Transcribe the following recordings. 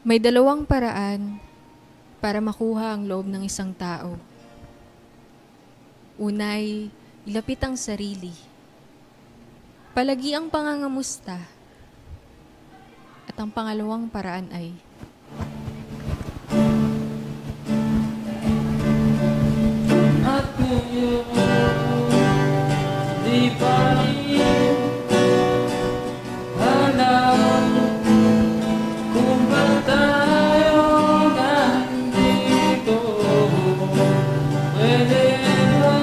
May dalawang paraan para makuha ang loob ng isang tao. Unay, ilapit ang sarili. Palagi ang pangangamusta. At ang pangalawang paraan ay at ngayon di pa rin alam kung ba't tayo nandito. Pwede ba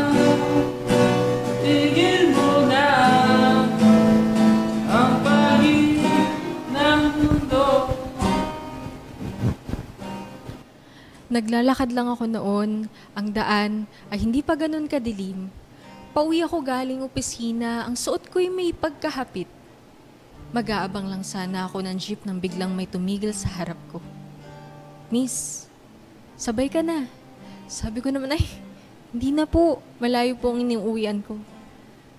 tigil mo na ang pahit ng mundo? naglalakad lang ako noon. Ang daan ay hindi pa ganun kadilim. Pauwi ako galing opisina. Ang suot ko'y may pagkahapit. Mag-aabang lang sana ako ng jeep nang biglang may tumigil sa harap ko. Miss, sabay ka na. Sabi ko naman ay, hindi na po. Malayo po ang iniuwian ko.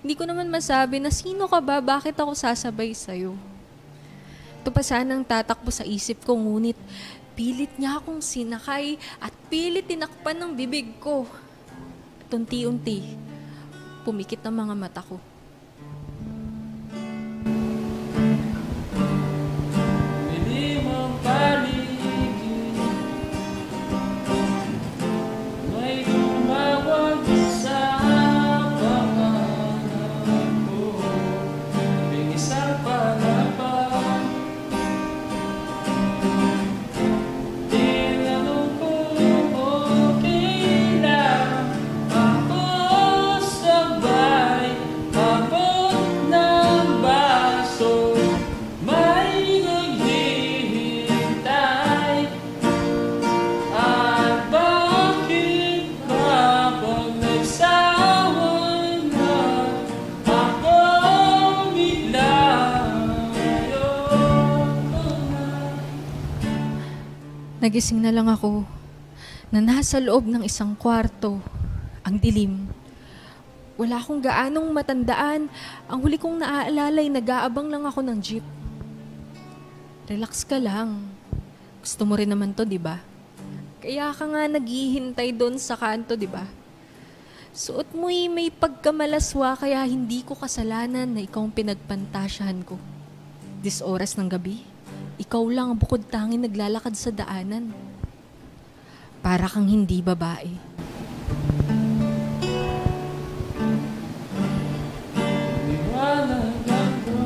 Hindi ko naman masabi na sino ka ba, bakit ako sasabay sa'yo. Ito pa sanang tatakbo sa isip ko, ngunit pilit niya akong sinakay at pilit tinakpan ng bibig ko. At unti-unti, pumikit ang mga mata ko. Dilim ang paligid, may tumawag sa pangalan ko. Tuwing isang palaban, tinanong ko okay lang ako, sabay abot ng baso. May naghihintay, at bakit ba pag nagsaway na ako bigla? Ayoko na. Nagising na lang ako na nasa loob ng isang kwarto. Ang dilim. Wala akong gaanong matandaan. Ang huli kong naaalala ay nag-aabang lang ako ng jeep. Relax ka lang. Gusto mo rin naman to, di ba? Kaya ka nga naghihintay doon sa kanto, di ba? Suot mo'y may pagkamalaswa kaya hindi ko kasalanan na ikaw ang pinagpantasyahan ko. This oras ng gabi, ikaw lang ang bukod tanging naglalakad sa daanan. Para kang hindi babae. Liwanag ako,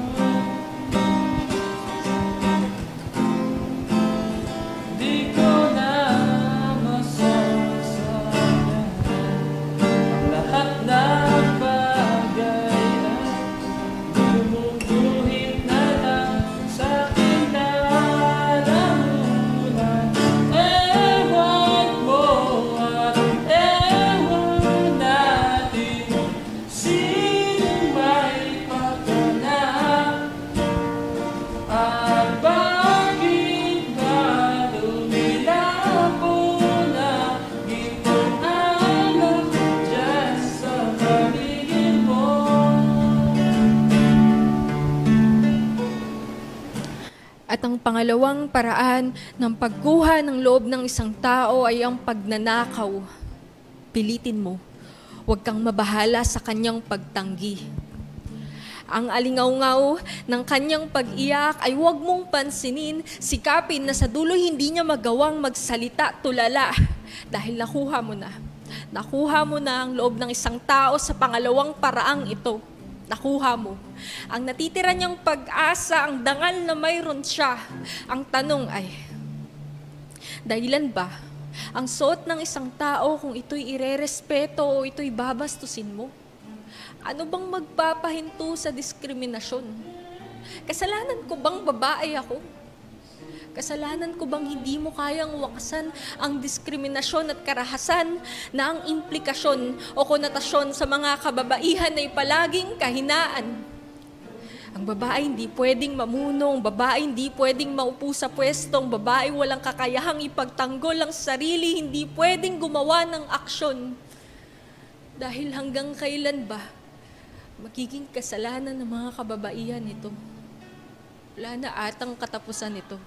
di ko na masasayan ang lahat ng bagay at lumuguhit na lang sa aking lalamunan. Ewan mo at ewan natin, sino may pagkanap, at bakit ba lumilabo na gintong alak dyan sa paligid mo? At ang pangalawang paraan ng pagkuha ng loob ng isang tao ay ang pagnanakaw. Pilitin mo, huwag kang mabahala sa kanyang pagtanggi. Ang alingaw-ngaw ng kanyang pag-iyak ay huwag mong pansinin, sikapin na sa dulo hindi niya magawang magsalita tulala. Dahil nakuha mo na. Nakuha mo na ang loob ng isang tao sa pangalawang paraang ito. Nakuha mo. Ang natitira niyang pag-asa, ang dangal na mayroon siya. Ang tanong ay, dahilan ba ang suot ng isang tao kung ito'y irerespeto o ito'y babastusin mo? Ano bang magpapahinto sa diskriminasyon? Kasalanan ko bang babae ako? Kasalanan ko bang hindi mo kayang wakasan ang diskriminasyon at karahasan na ang implikasyon o konotasyon sa mga kababaihan ay palaging kahinaan? Ang babae hindi pwedeng mamunong, babae hindi pwedeng maupo sa pwestong, babae walang kakayahang ipagtanggol ang sarili, hindi pwedeng gumawa ng aksyon. Dahil hanggang kailan ba magiging kasalanan ng mga kababaihan ito? Wala na atang katapusan ito.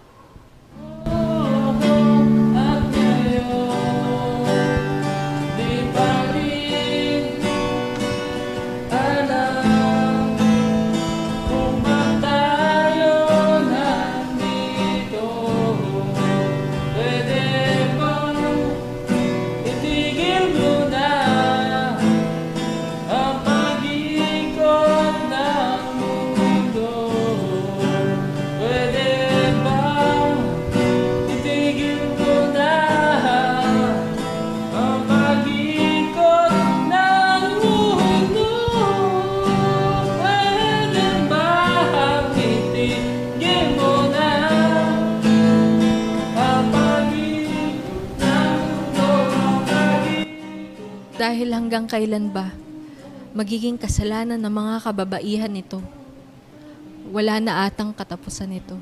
Dahil hanggang kailan ba magiging kasalanan ng mga kababaihan ito? Wala na atang katapusan ito.